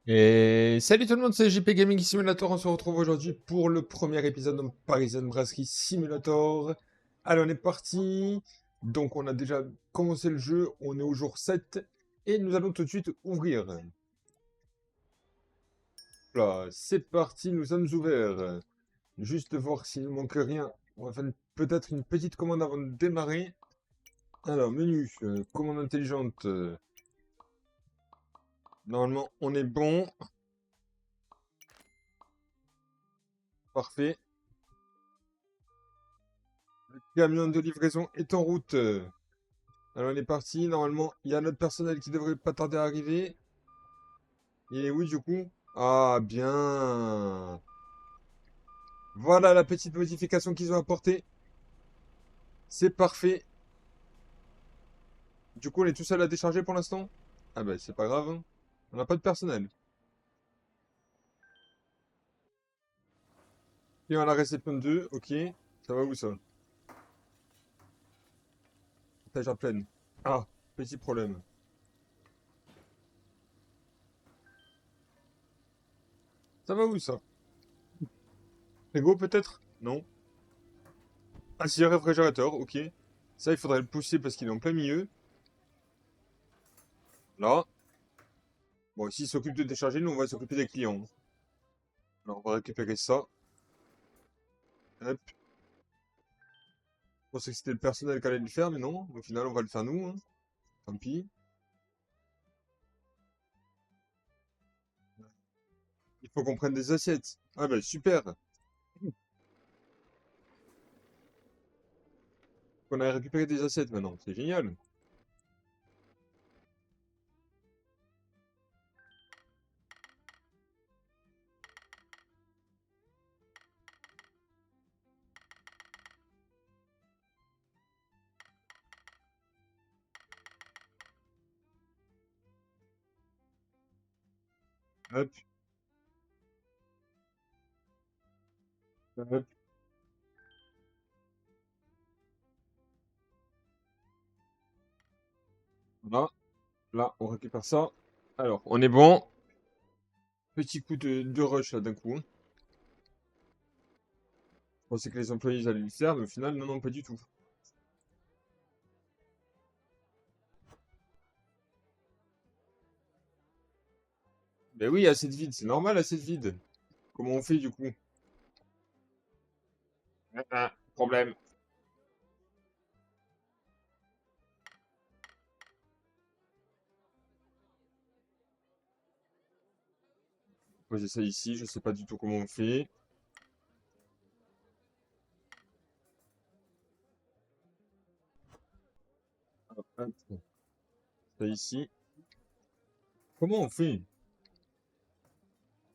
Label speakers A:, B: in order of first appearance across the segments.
A: Et salut tout le monde, c'est JP Gaming Simulator. On se retrouve aujourd'hui pour le premier épisode de Parisian Brasserie Simulator. Allez, on est parti. Donc, on a déjà commencé le jeu. On est au jour 7 et nous allons tout de suite ouvrir. Là, c'est parti, nous sommes ouverts. Juste voir s'il ne manque rien. On va faire peut-être une petite commande avant de démarrer. Alors, menu, commande intelligente. Normalement, on est bon. Parfait. Le camion de livraison est en route. Alors on est parti, normalement il y a notre personnel qui devrait pas tarder à arriver. Il est où du coup? Ah bien. Voilà la petite modification qu'ils ont apportée. C'est parfait. Du coup on est tout seul à décharger pour l'instant? Ah bah c'est pas grave, hein. On n'a pas de personnel. Et on a la réception 2, ok. Ça va où ça? Étagère pleine. Ah, petit problème. Ça va où ça? Frigo peut-être? Non. Ah si, réfrigérateur, ok. Ça il faudrait le pousser parce qu'il est en plein milieu. Là. Bon, s'il s'occupe de décharger, nous on va s'occuper des clients. Alors on va récupérer ça. Hop. Je pensais que c'était le personnel qui allait le faire, mais non. Au final, on va le faire nous, hein. Tant pis. Il faut qu'on prenne des assiettes. Ah bah super. On a récupéré des assiettes maintenant. C'est génial. Hop, hop. Voilà. Là, on récupère ça. Alors, on est bon. Petit coup de rush là d'un coup, hein. Je pensais que les employés ils allaient le faire, mais au final, non, non, pas du tout. Ben oui, assez de vide. C'est normal, assez de vide. Comment on fait du coup? Problème. Poser ça ici. Je sais pas du tout comment on fait. Hop, ça ici. Comment on fait?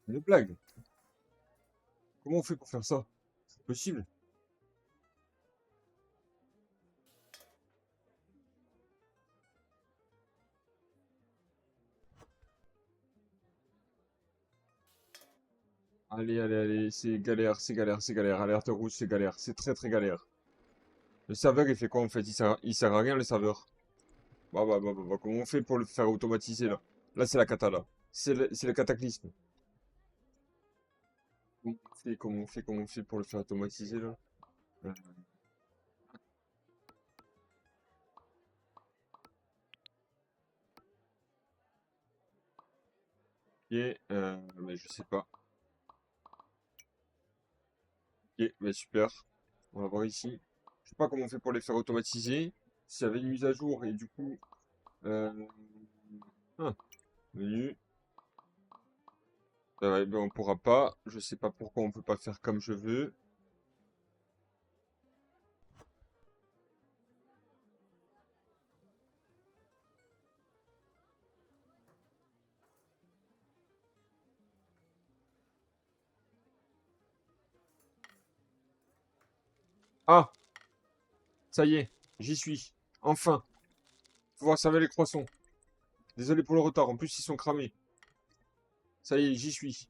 A: Une blague. Comment on fait pour faire ça? C'est possible? Allez, allez, allez, c'est galère, c'est galère, c'est galère. Alerte rouge, c'est galère. C'est très très galère. Le serveur, il fait quoi en fait? Il sert à rien le serveur. Comment on fait pour le faire automatiser là? Là, c'est la cata là. C'est le cataclysme. Comment on fait pour le faire automatiser là? Euh, Ok, mais je sais pas. Ok, mais super. On va voir ici. Je sais pas comment on fait pour les faire automatiser. S'il y avait une mise à jour et du coup. Euh... Ah, menu. Ouais, ben on pourra pas. Je sais pas pourquoi on peut pas faire comme je veux. Ah! Ça y est, j'y suis. Enfin, pouvoir servir les croissants. Désolé pour le retard, en plus ils sont cramés. Ça y est, j'y suis.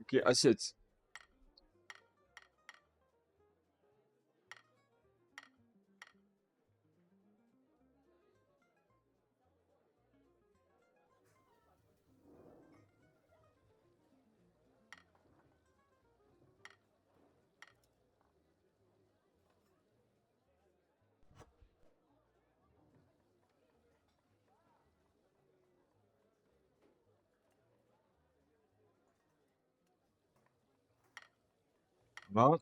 A: Ok, assiette. Voilà.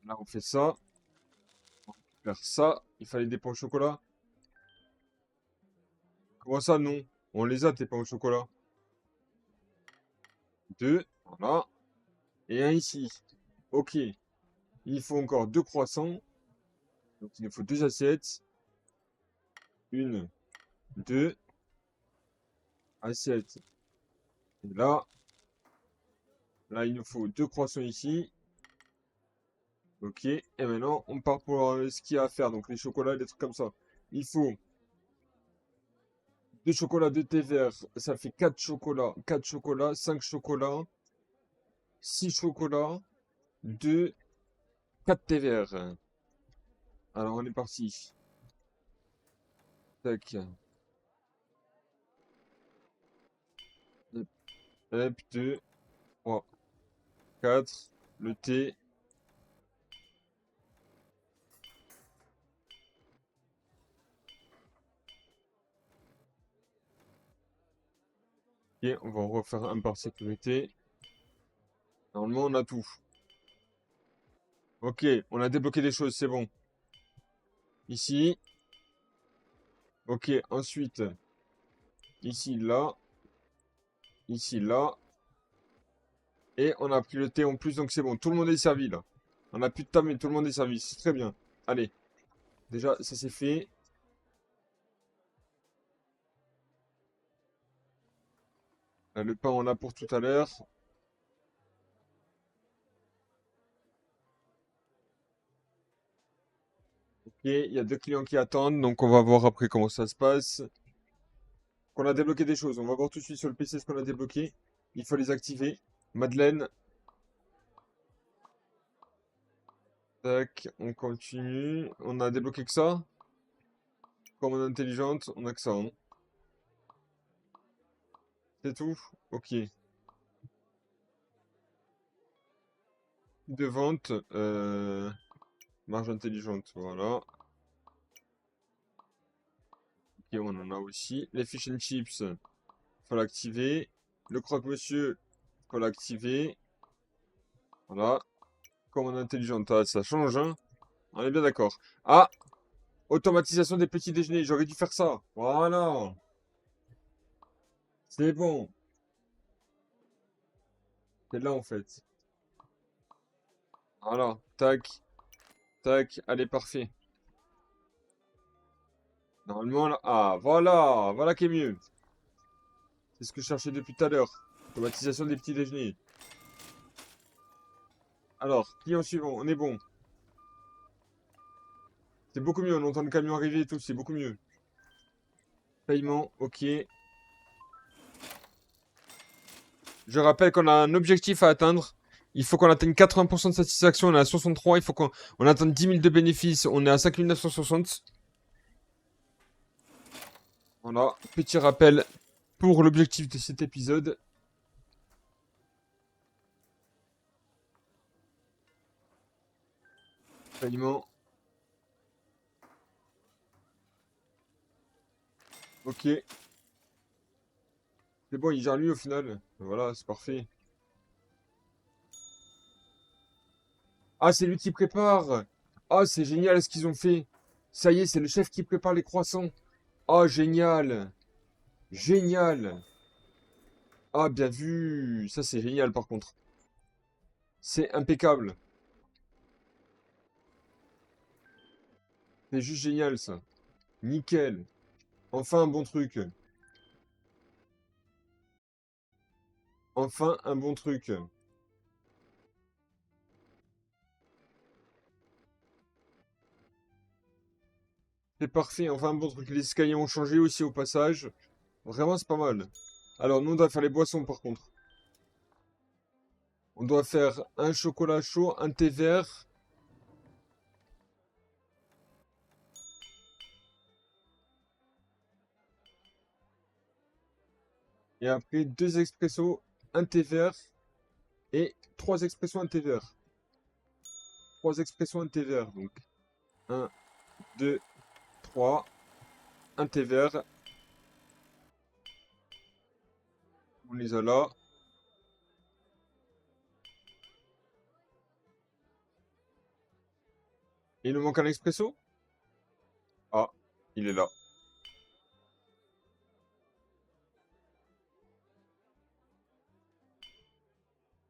A: Là, on fait ça. On récupère ça. Il fallait des pains au chocolat. Comment ça, non? On les a, tes pains au chocolat. Deux. Voilà. Et un ici. Ok. Il faut encore deux croissants. Donc, il nous faut deux assiettes. Une, deux assiettes. Et là, il nous faut deux croissants ici. Ok. Et maintenant, on part pour ce qu'il y a à faire. Donc, les chocolats, des trucs comme ça. Il faut deux chocolats, deux thé vert. Ça fait quatre chocolats. Quatre chocolats, cinq chocolats, six chocolats, deux, quatre thé verts. Alors, on est parti. Tac. Hop, hop, deux, trois, quatre. Le thé. Ok, on va en refaire un par sécurité. Normalement, on a tout. Ok, on a débloqué des choses, c'est bon. Ici. Ok, ensuite, ici, là. Ici, là. Et on a pris le thé en plus, donc c'est bon. Tout le monde est servi, là. On a plus de table, mais tout le monde est servi. C'est très bien. Allez. Déjà, ça c'est fait. Le pain, on a pour tout à l'heure. Ok, il y a deux clients qui attendent, donc on va voir après comment ça se passe. On a débloqué des choses. On va voir tout de suite sur le PC ce qu'on a débloqué. Il faut les activer. Madeleine. Tac, on continue. On a débloqué que ça. Commande intelligente, on a que ça, hein. C'est tout? Ok. De vente, marge intelligente, voilà. Ok, on en a aussi. Les fish and chips, faut l'activer. Le croque-monsieur, faut l'activer. Voilà. Commande intelligente, ah, ça change, hein. On est bien d'accord. Ah! Automatisation des petits déjeuners, j'aurais dû faire ça. Voilà. C'est bon. C'est là, en fait. Voilà. Tac. Tac. Allez, parfait. Normalement, là. Ah, voilà. Voilà qui est mieux. C'est ce que je cherchais depuis tout à l'heure. Automatisation des petits déjeuners. Alors, client suivant, on est bon. C'est beaucoup mieux, on entend le camion arriver et tout, c'est beaucoup mieux. Paiement, ok. Je rappelle qu'on a un objectif à atteindre. Il faut qu'on atteigne 80% de satisfaction, on est à 63. Il faut qu'on atteigne 10 000 de bénéfices, on est à 5 960. Voilà, petit rappel pour l'objectif de cet épisode. Paiement, ok. C'est bon, il gère lui au final. Voilà, c'est parfait. Ah, c'est lui qui prépare. Ah, c'est génial ce qu'ils ont fait. Ça y est, c'est le chef qui prépare les croissants. Ah, génial. Génial. Ah, bien vu. Ça, c'est génial par contre. C'est impeccable. C'est juste génial ça. Nickel. Enfin un bon truc. Enfin un bon truc. C'est parfait. Enfin un bon truc. Les escaliers ont changé aussi au passage. Vraiment, c'est pas mal. Alors, nous, on doit faire les boissons par contre. On doit faire un chocolat chaud, un thé vert. Et après, deux expressos, un thé vert. Et trois expressos, un thé vert. Trois expressos, un thé vert. Donc, un, deux, trois. Un thé vert. On les a là. Et il nous manque un expresso? Ah, il est là.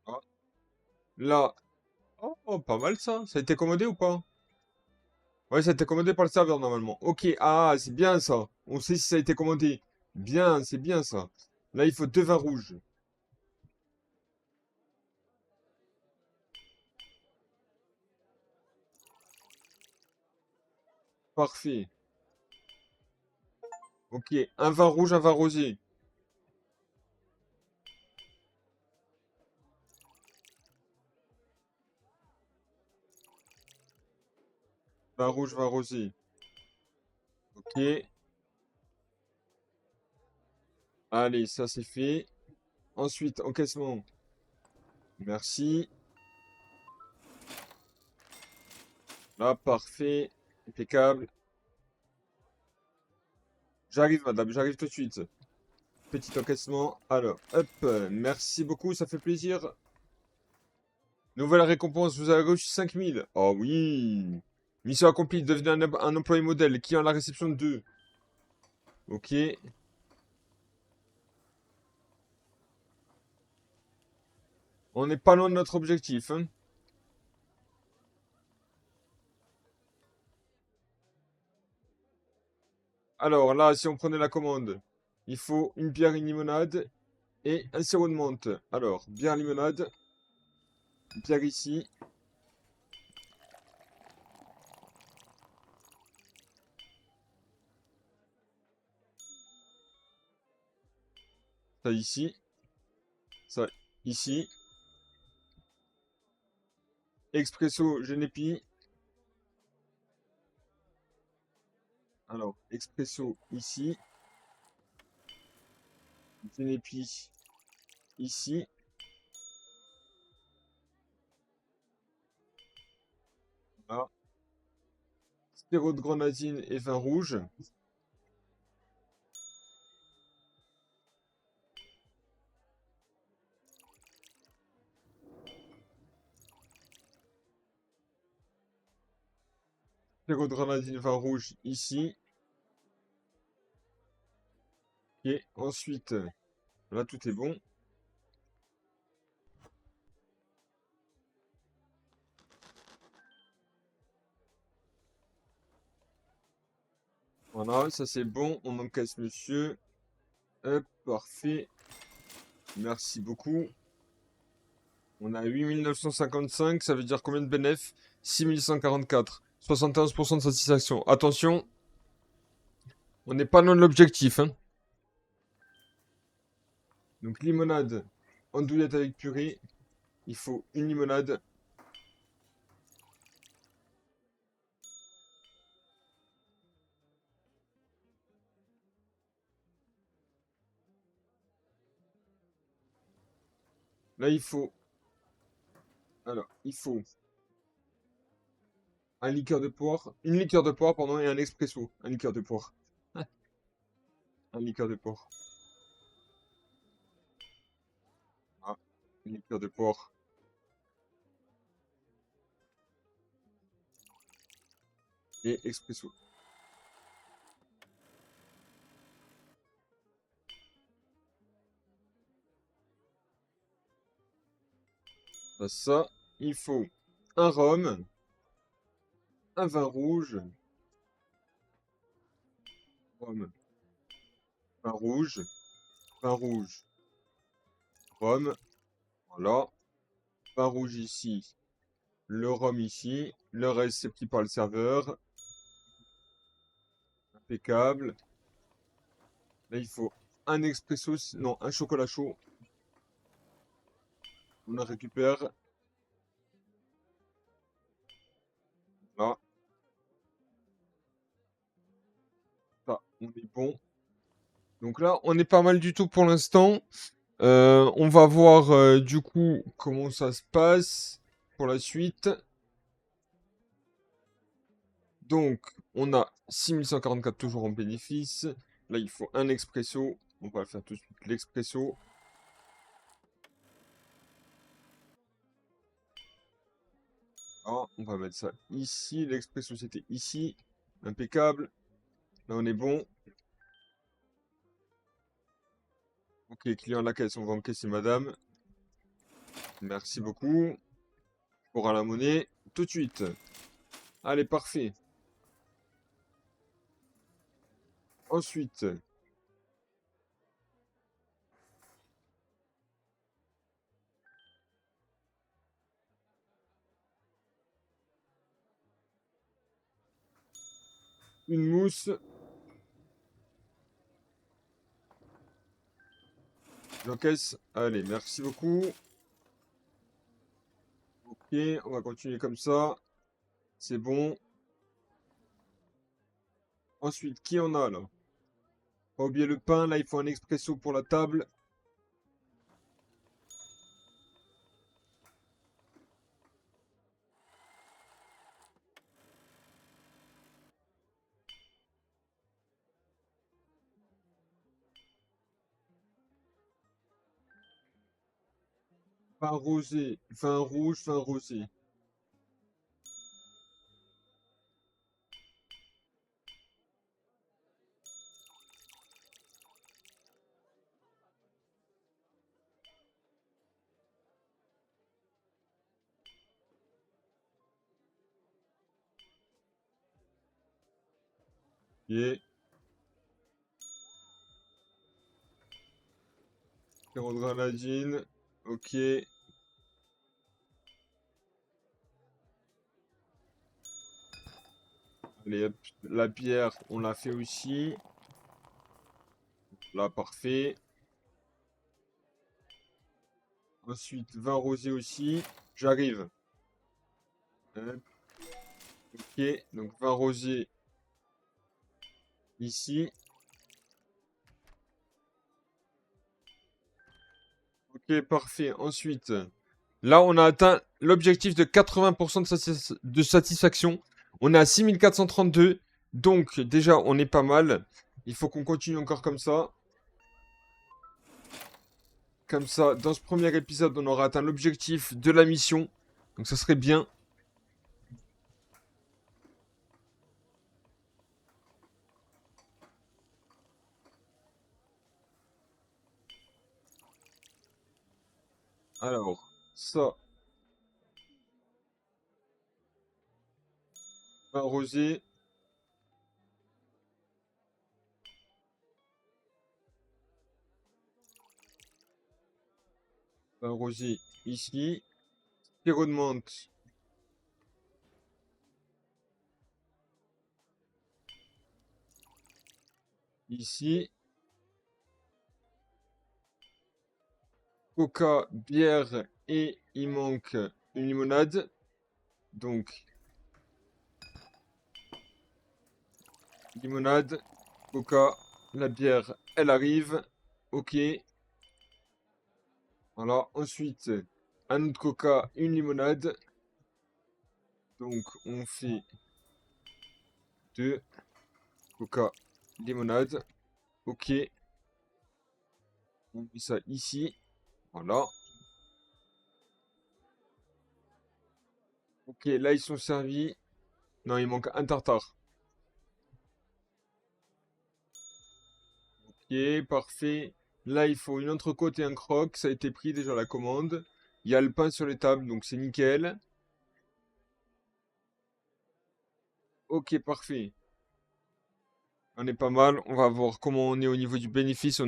A: Ah, là. Oh, oh, pas mal ça. Ça a été commandé ou pas? Ouais, ça a été commandé par le serveur normalement. Ok, ah, c'est bien ça. On sait si ça a été commandé. Bien, c'est bien ça. Là, il faut 2 vins rouges. Parfait. Ok, un vin rouge, un vin rosé. Vin rouge, vin rosé. Ok. Allez, ça c'est fait. Ensuite, encaissement. Merci. Là, parfait. Impeccable. J'arrive, madame, j'arrive tout de suite. Petit encaissement. Alors, hop. Merci beaucoup, ça fait plaisir. Nouvelle récompense, vous avez reçu 5000. Oh oui. Mission accomplie, devenez un employé modèle. Qui en la réception de 2. Ok. On n'est pas loin de notre objectif, hein. Alors là, si on prenait la commande, il faut une bière, une limonade et un sirop de menthe. Alors, bière, limonade, bière ici, ça ici, ça ici. Expresso, Genepi. Alors, expresso ici, Genepi ici. Là. Sirop de grenadine et vin rouge. Sirop de grenadine, vin rouge ici. Et ensuite, là, tout est bon. Voilà, ça c'est bon. On encaisse, monsieur. Hop, parfait. Merci beaucoup. On a 8955, ça veut dire combien de bénéf? 6144. 71% de satisfaction. Attention, on n'est pas loin de l'objectif, hein. Donc limonade, andouillette avec purée. Il faut une limonade. Là, il faut... Alors, il faut un liqueur de poire. Une liqueur de poire, pardon, et un expresso. Un liqueur de poire. Un liqueur de poire. Ah, une liqueur de poire. Et expresso. Ça, il faut un rhum, un vin rouge, rhum, vin rouge, vin rouge, rhum, voilà, vin rouge ici, le rhum ici, le reste c'est pris par le serveur, impeccable. Là il faut un expresso, non, un chocolat chaud, on en récupère, là, ça, on est bon. Donc là, on est pas mal du tout pour l'instant. On va voir du coup comment ça se passe pour la suite. Donc, on a 6144 toujours en bénéfice. Là, il faut un expresso. On va faire tout de suite l'expresso. Ah, On va mettre ça ici. L'expresso, c'était ici. Impeccable. Là, on est bon. Ok, client à la caisse, on va encaisser madame. Merci beaucoup. Pour la monnaie, tout de suite. Allez, parfait. Ensuite, une mousse. J'encaisse. Allez, merci beaucoup. Ok, on va continuer comme ça. C'est bon. Ensuite, qui on a là? Pas oublier le pain. Là, il faut un expresso pour la table. Vin rosé, vin rouge, vin rosé. Ok. Sirop de grenadine. Ok. Allez, hop. La bière, on l'a fait aussi. Là, parfait. Ensuite, vin rosé aussi. J'arrive. Hop. Ok. Donc, vin rosé ici. Ok, parfait. Ensuite, là, on a atteint l'objectif de 80% de satisfaction. On est à 6432. Donc, déjà, on est pas mal. Il faut qu'on continue encore comme ça. Comme ça, dans ce premier épisode, on aura atteint l'objectif de la mission. Donc, ça serait bien. Alors, ça, vin rosé. Vin rosé ici. Sirop de menthe ici. Coca, bière et il manque une limonade. Donc, limonade, coca, la bière, elle arrive. Ok. Voilà. Ensuite, un autre coca, une limonade. Donc, on fait deux coca, limonade. Ok. On met ça ici. Voilà. Ok, là, ils sont servis. Non, il manque un tartare. Ok, parfait. Là, il faut une entrecôte et un croque. Ça a été pris déjà la commande. Il y a le pain sur les tables, donc c'est nickel. Ok, parfait. On est pas mal. On va voir comment on est au niveau du bénéfice.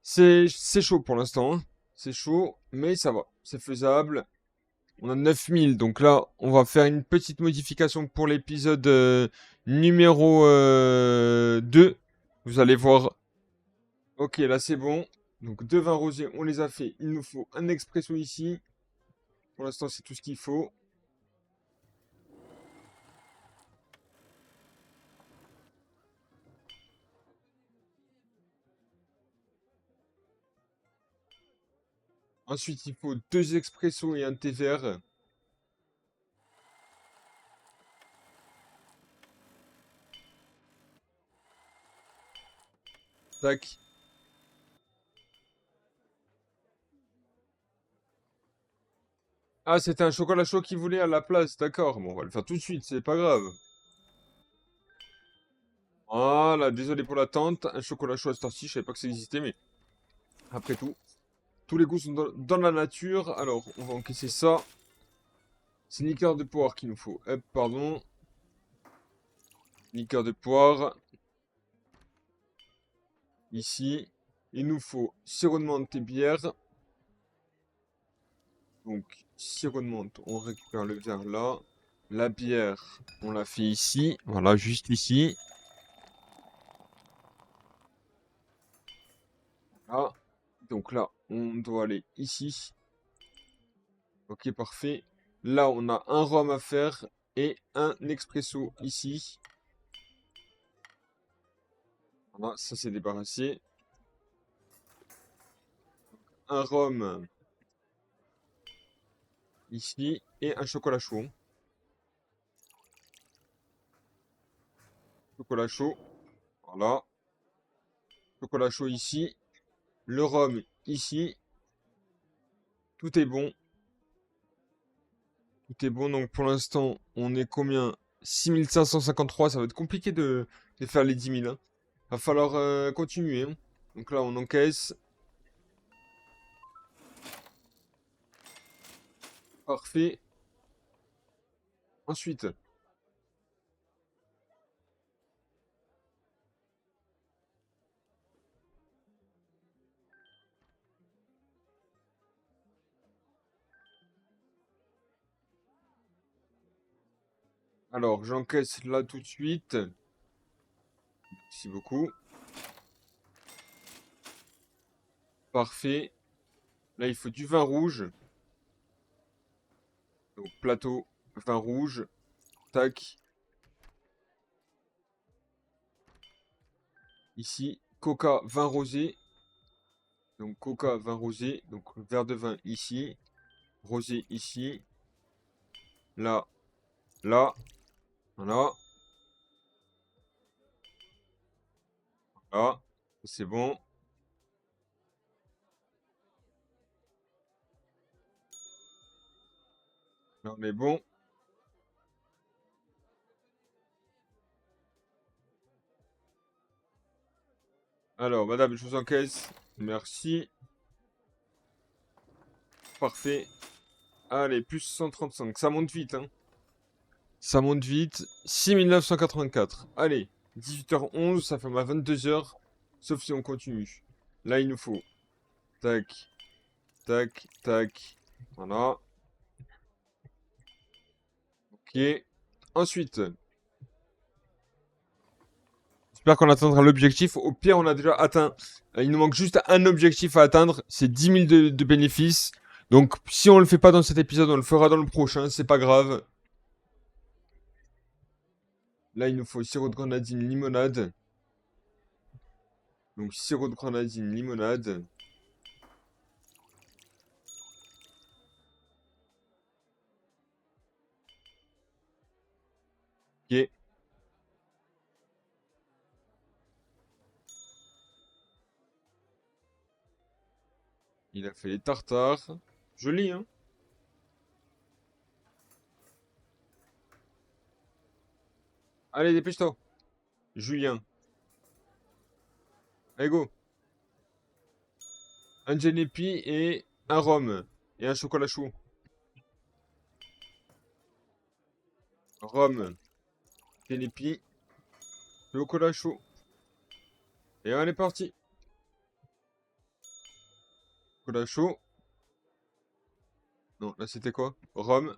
A: C'est chaud pour l'instant, hein. C'est chaud, mais ça va. C'est faisable. On a 9000. Donc là, on va faire une petite modification pour l'épisode numéro 2. Vous allez voir. Ok, là c'est bon. Donc deux vins rosés, on les a fait. Il nous faut un expresso ici. Pour l'instant, c'est tout ce qu'il faut. Ensuite, il faut deux expressos et un thé vert. Tac. Ah, c'était un chocolat chaud qu'il voulait à la place, d'accord. Bon, on va le faire tout de suite, c'est pas grave. Voilà, désolé pour l'attente. Un chocolat chaud à cette heure-ci, je savais pas que ça existait, mais après tout, tous les goûts sont dans la nature. Alors, on va encaisser ça. C'est une liqueur de poire qu'il nous faut. Hop, pardon. Liqueur de poire. Ici. Il nous faut sirop de menthe et bière. Donc, sirop de menthe, on récupère le verre là. La bière, on la fait ici. Voilà, juste ici. Là. Donc là, on doit aller ici. Ok, parfait. Là, on a un rhum à faire et un expresso ici. Voilà, ça c'est débarrassé. Un rhum ici et un chocolat chaud. Chocolat chaud, voilà. Chocolat chaud ici. Le rhum ici. Tout est bon. Tout est bon. Donc pour l'instant, on est combien? 6553. Ça va être compliqué de faire les 10 000. Hein. Va falloir continuer. Hein. Donc là, on encaisse. Parfait. Ensuite, alors j'encaisse là tout de suite. Merci beaucoup. Parfait. Là, il faut du vin rouge. Donc plateau, vin rouge. Tac. Ici, coca, vin rosé. Donc coca, vin rosé. Donc verre de vin ici. Rosé ici. Là. Là. Voilà. Là. C'est bon. Là, on est bon. Alors, madame, je vous encaisse. Merci. Parfait. Allez, plus 135. Ça monte vite, hein. Ça monte vite. 6984. Allez, 18h11, ça fait ma 22h. Sauf si on continue. Là, il nous faut. Tac, tac, tac. Voilà. Ok. Ensuite, j'espère qu'on atteindra l'objectif. Au pire, on a déjà atteint. Il nous manque juste un objectif à atteindre. C'est 10 000 de bénéfices. Donc, si on le fait pas dans cet épisode, on le fera dans le prochain. C'est pas grave. Là, il nous faut sirop de grenadine, limonade. Donc, sirop de grenadine, limonade. Ok. Il a fait les tartares. Joli, hein? Allez, dépêche-toi. Julien. Allez, go. Un Genepi et un rhum. Et un chocolat chaud. Rhum. Genepi. Chocolat chaud. Et on est parti. Chocolat chaud. Non, là c'était quoi? Rhum.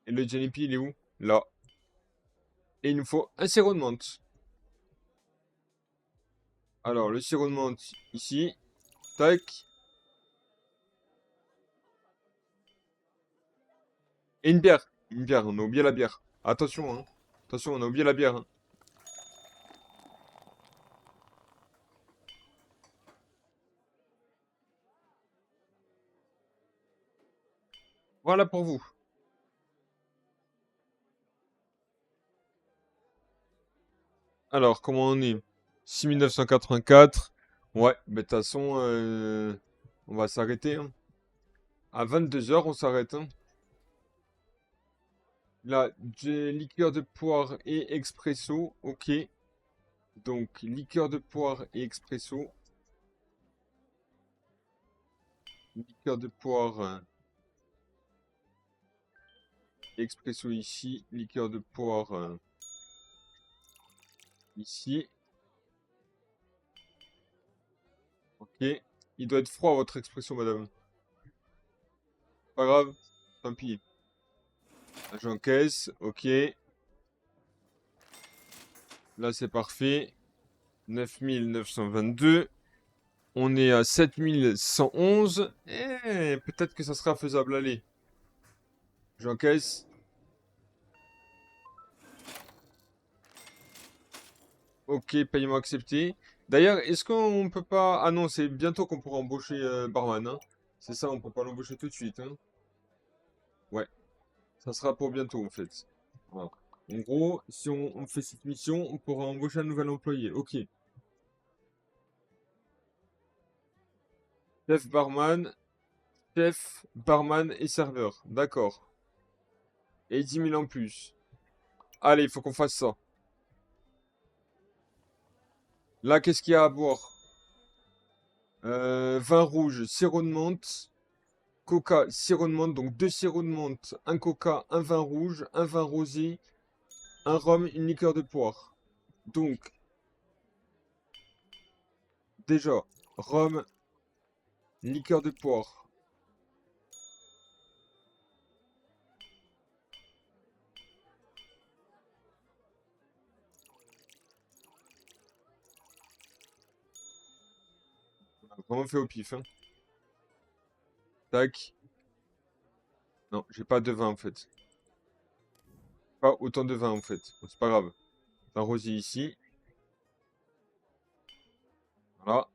A: Et le Genepi, il est où? Là. Et il nous faut un sirop de menthe. Alors, le sirop de menthe, ici. Tac. Et une bière. Une bière, on a oublié la bière. Attention, hein. Attention, on a oublié la bière. Hein. Voilà pour vous. Alors, comment on est? 6984. Ouais, mais de toute façon, on va s'arrêter. Hein. À 22 h, on s'arrête, hein. Là, j'ai liqueur de poire et expresso. Ok. Donc, liqueur de poire et expresso. Liqueur de poire, expresso ici. Liqueur de poire ici. Ok. Il doit être froid, votre expresso, madame. Pas grave. Tant pis. J'encaisse. Ok. Là, c'est parfait. 9922. On est à 7111. Eh, peut-être que ça sera faisable. Allez. J'encaisse. Ok, paiement accepté. D'ailleurs, est-ce qu'on peut pas... Ah non, c'est bientôt qu'on pourra embaucher barman, hein. C'est ça, on peut pas l'embaucher tout de suite, hein. Ouais, ça sera pour bientôt, en fait. Voilà. En gros, si on fait cette mission, on pourra embaucher un nouvel employé. Ok. Chef, barman et serveur. D'accord. Et 10 000 en plus. Allez, il faut qu'on fasse ça. Là, qu'est-ce qu'il y a à boire? Vin rouge, sirop de menthe, coca, sirop de menthe, donc 2 sirops de menthe, un coca, un vin rouge, un vin rosé, un rhum, une liqueur de poire. Donc, déjà, rhum, liqueur de poire. On a vraiment fait au pif, hein. Tac. Non, j'ai pas de vin en fait. Pas autant de vin en fait. Bon, c'est pas grave. Vin rosé ici. Voilà.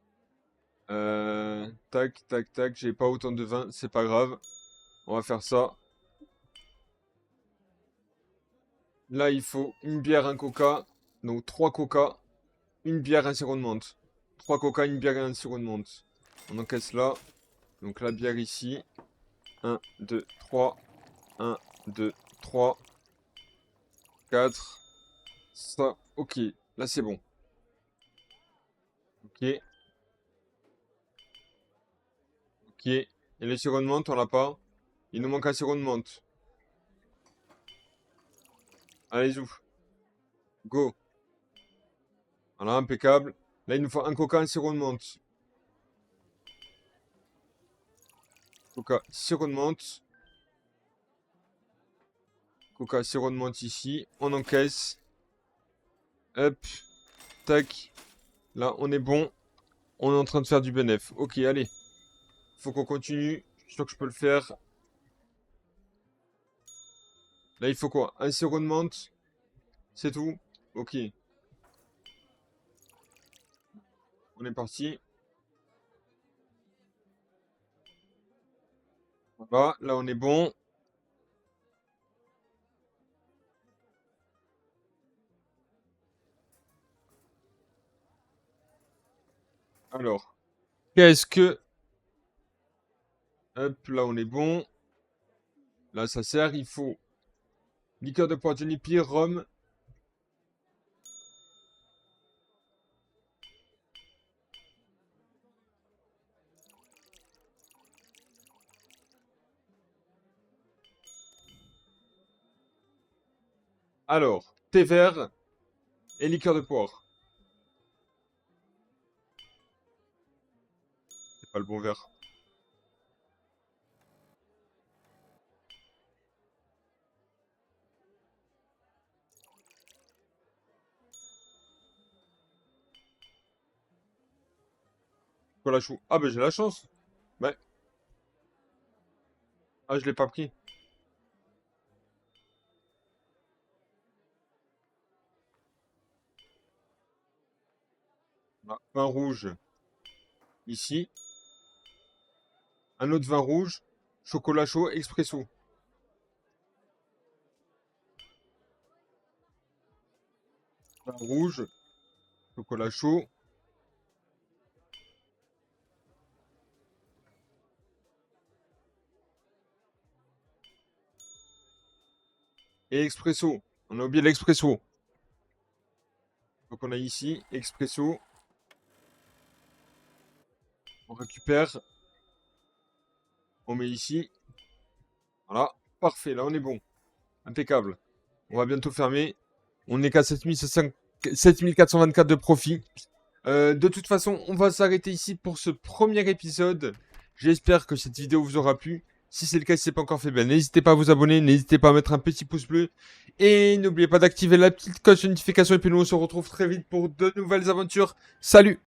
A: Tac, tac, tac. J'ai pas autant de vin. C'est pas grave. On va faire ça. Là, il faut une bière, un coca. Donc 3 coca. Une bière, un sirop de menthe. 3 coca, une bière et un sirop de menthe. On encaisse là. Donc la bière ici. 1, 2, 3. 1, 2, 3. 4. Ça. Ok. Là, c'est bon. Ok. Ok. Et le sirop de menthe, on l'a pas. Il nous manque un sirop de menthe. Allez, zou. Go. Voilà, impeccable. Là, il nous faut un coca, un sirop de menthe. Coca, sirop de menthe. Coca, sirop de menthe ici. On encaisse. Hop. Tac. Là, on est bon. On est en train de faire du bénéf. Ok, allez. Faut qu'on continue. Je suis sûr que je peux le faire. Là, il faut quoi? Un sirop de menthe. C'est tout? Ok. On est parti. Voilà, là, on est bon. Alors, qu'est-ce que... Hop, là, on est bon. Là, ça sert. Il faut liqueur de poire Juniper, rhum. Alors, thé vert et liqueur de poire. C'est pas le bon verre. Quoi la chou? Ah, ben j'ai la chance. Ouais. Ah, je l'ai pas pris. Voilà. Vin rouge ici. Un autre vin rouge. Chocolat chaud, expresso. Vin rouge, chocolat chaud. Et expresso. On a oublié l'expresso. Donc on a ici, expresso. On récupère. On met ici. Voilà. Parfait, là on est bon. Impeccable. On va bientôt fermer. On n'est qu'à 7424 de profit. De toute façon, on va s'arrêter ici pour ce premier épisode. J'espère que cette vidéo vous aura plu. Si c'est le cas, si ce n'est pas encore fait, ben, n'hésitez pas à vous abonner, n'hésitez pas à mettre un petit pouce bleu. Et n'oubliez pas d'activer la petite cloche de notification. Et puis nous, on se retrouve très vite pour de nouvelles aventures. Salut!